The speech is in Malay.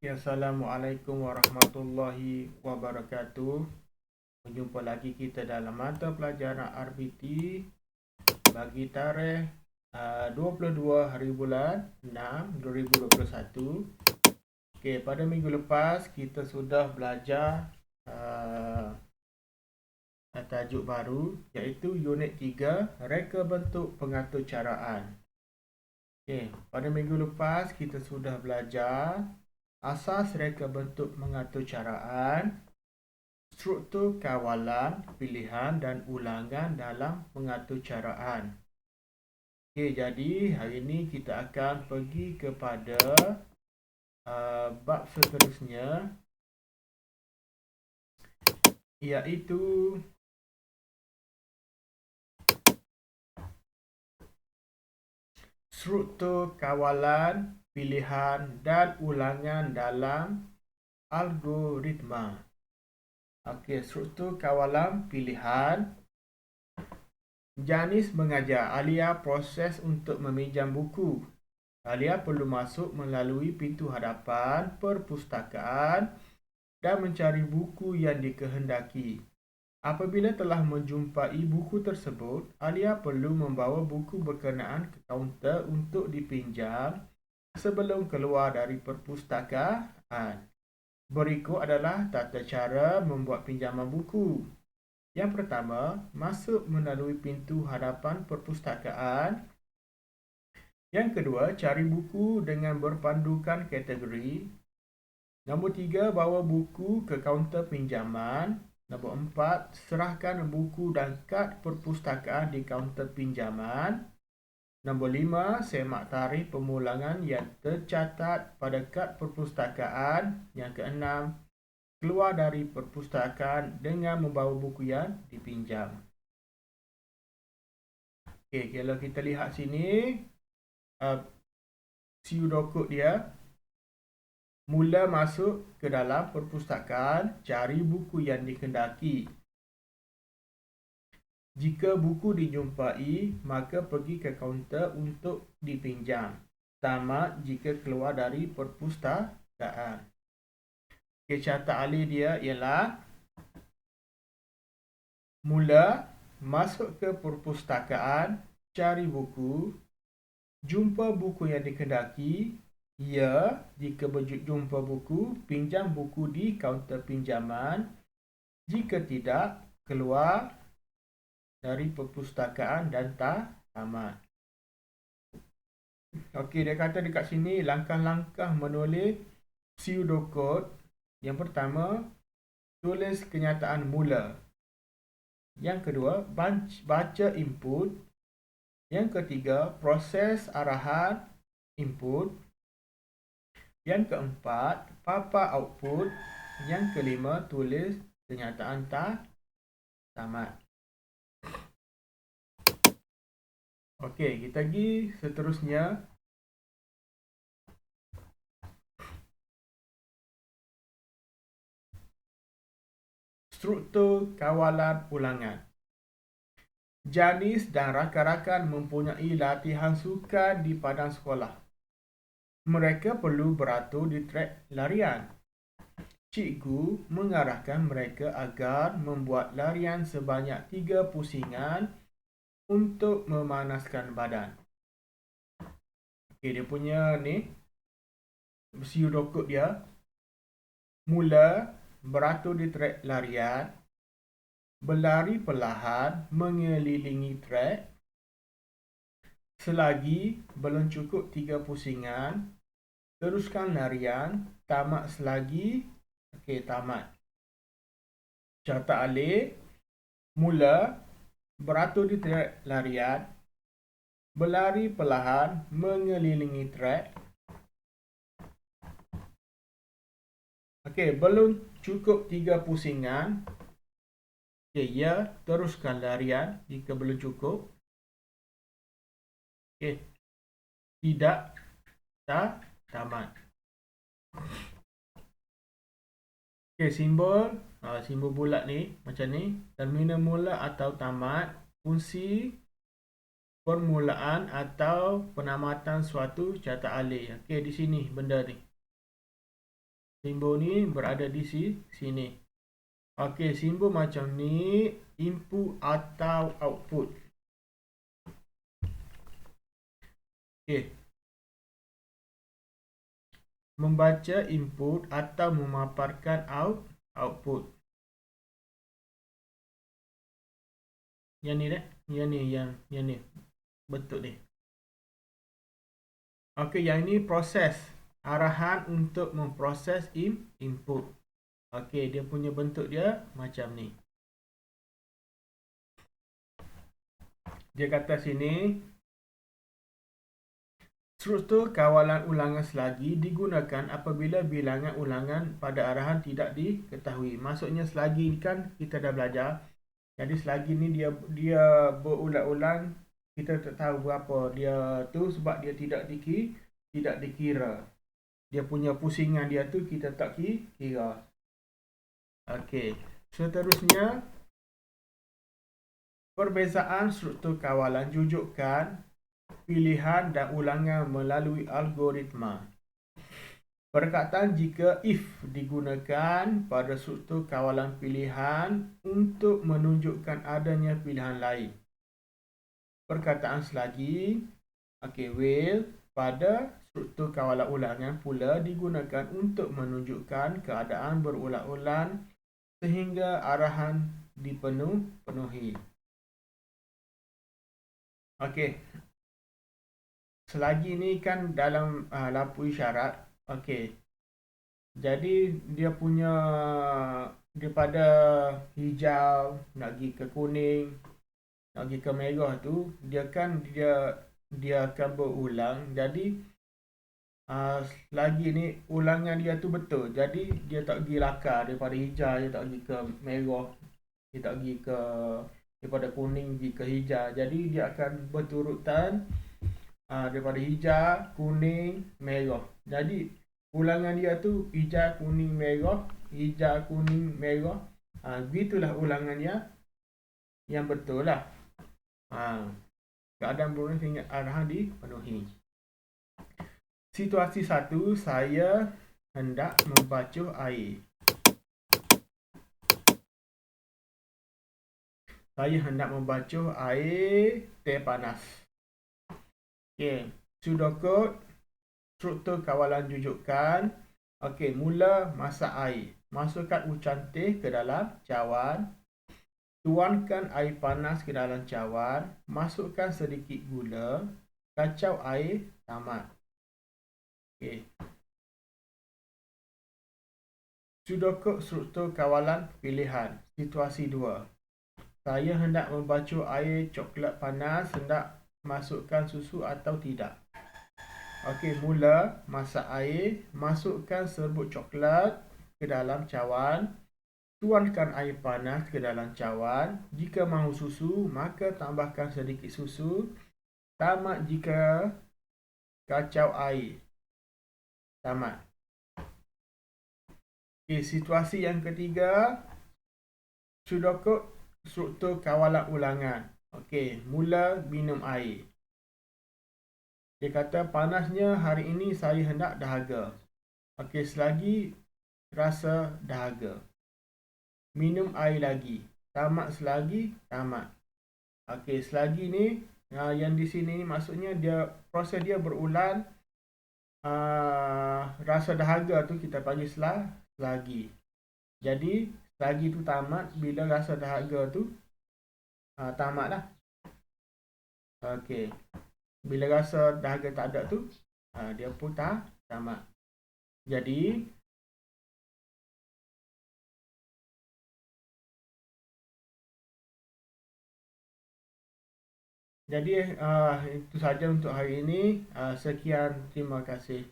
Assalamualaikum warahmatullahi wabarakatuh. Berjumpa lagi kita dalam mata pelajaran RBT bagi tarikh 22 hari bulan 6 2021. Okey, pada minggu lepas kita sudah belajar tajuk baru iaitu unit 3 reka bentuk pengatur caraan. Okey, pada minggu lepas kita sudah belajar asas reka bentuk mengatur caraan, struktur kawalan, pilihan dan ulangan dalam mengatur caraan. Okey, jadi hari ini kita akan pergi kepada bab seterusnya, iaitu struktur kawalan, pilihan dan ulangan dalam algoritma. Okey, struktur kawalan pilihan. Janis mengajar Alia proses untuk meminjam buku. Alia perlu masuk melalui pintu hadapan perpustakaan dan mencari buku yang dikehendaki. Apabila telah menjumpai buku tersebut, Alia perlu membawa buku berkenaan ke kaunter untuk dipinjam sebelum keluar dari perpustakaan. Berikut adalah tata cara membuat pinjaman buku. Yang pertama, masuk melalui pintu hadapan perpustakaan. Yang kedua, cari buku dengan berpandukan kategori. Nombor 3, bawa buku ke kaunter pinjaman. Nombor 4, serahkan buku dan kad perpustakaan di kaunter pinjaman. Nombor 5, semak tarikh pemulangan yang tercatat pada kad perpustakaan. Yang keenam, keluar dari perpustakaan dengan membawa buku yang dipinjam. Okey, kalau kita lihat sini, pseudocode dia. Mula masuk ke dalam perpustakaan, cari buku yang dikehendaki. Jika buku dijumpai, maka pergi ke kaunter untuk dipinjam. Tamat jika keluar dari perpustakaan. Okay, carta alih dia ialah mula masuk ke perpustakaan, cari buku, jumpa buku yang dikehendaki. Ya, jika berjumpa buku, pinjam buku di kaunter pinjaman. Jika tidak, keluar dari perpustakaan dan tamat. Okey, dia kata dekat sini langkah-langkah menulis pseudocode. Yang pertama, tulis kenyataan mula. Yang kedua, baca input. Yang ketiga, proses arahan input. Yang keempat, papan output. Yang kelima, tulis kenyataan tamat. Okey, kita pergi seterusnya. Struktur kawalan ulangan. Janis dan rakan-rakan mempunyai latihan sukan di padang sekolah. Mereka perlu beratur di trek larian. Cikgu mengarahkan mereka agar membuat larian sebanyak 3 pusingan untuk memanaskan badan. Okey, dia punya ni pseudocode dia. Mula beratur di trek larian, berlari perlahan mengelilingi trek. Selagi belum cukup 3 pusingan, teruskan larian. Tamat selagi. Okey, tamat. Carta alih. Mula beratur di trek larian, berlari perlahan mengelilingi trek. Okey, belum cukup 3 pusingan. Okey, ya, teruskan larian jika belum cukup. Okey, tidak, tamat. Okey, simbol bulat ni macam ni. Terminal mula atau tamat. Fungsi permulaan atau penamatan suatu carta alih. Okey, di sini benda ni. Simbol ni berada di sini. Okey, simbol macam ni input atau output. Okey. Membaca input atau memaparkan output. Yang ni dah. Yang ni. Betul ni. Okey, yang ini proses. Arahan untuk memproses input. Okey, dia punya bentuk dia macam ni. Dia kata sini, struktur kawalan ulangan selagi digunakan apabila bilangan ulangan pada arahan tidak diketahui. Maksudnya selagi ni kan kita dah belajar. Jadi selagi ni dia berulang-ulang, kita tak tahu berapa dia tu sebab dia tidak dikira. Dia punya pusingan dia tu kita tak kira. Okey, seterusnya perbezaan struktur kawalan jujukan, pilihan dan ulangan melalui algoritma. Perkataan jika if digunakan pada struktur kawalan pilihan untuk menunjukkan adanya pilihan lain. Perkataan selagi, will pada struktur kawalan ulangan pula digunakan untuk menunjukkan keadaan berulang-ulang sehingga arahan dipenuhi. Okey. Selagi ni kan dalam lampu isyarat. Okey. Jadi dia punya daripada hijau nak pergi ke kuning, nak pergi ke merah tu, dia akan berulang. Jadi lagi ni ulangan dia tu betul. Jadi dia tak pergi lakar daripada hijau, dia tak pergi ke merah, dia tak pergi ke daripada kuning pergi ke hijau. Jadi dia akan berturutan daripada hijau, kuning, merah. Jadi ulangan dia tu hijau, kuning, merah, hijau, kuning, merah. Begitulah ulangannya yang betul lah. Keadaan berulang sehingga arahan dipenuhi. Situasi 1, saya hendak membacuh air. Saya hendak membacuh air teh panas. Okey, pseudocode, struktur kawalan jujukan. Okey, mula masak air. Masukkan ucan teh ke dalam cawan. Tuangkan air panas ke dalam cawan. Masukkan sedikit gula. Kacau air tamat. Okey. Pseudocode struktur kawalan pilihan. Situasi 2. Saya hendak membacuh air coklat panas, hendak masukkan susu atau tidak. Okey, mula masak air, masukkan serbuk coklat ke dalam cawan. Tuangkan air panas ke dalam cawan. Jika mahu susu, maka tambahkan sedikit susu. Tamat jika kacau air. Tamat. Okey, situasi yang ketiga, pseudocode struktur kawalan ulangan. Okey, mula minum air. Dia kata panasnya hari ini saya hendak dahaga. Okey, selagi rasa dahaga. Minum air lagi. Tamat selagi tamat. Okey, selagi ni yang di sini ni maksudnya dia proses dia berulang. Rasa dahaga tu kita panggil selagi. Jadi selagi tu tamat bila rasa dahaga tu tamat lah. Okey. Bila rasa dahaga tak ada tu dia pun tamat. Jadi itu saja untuk hari ini. Sekian, terima kasih.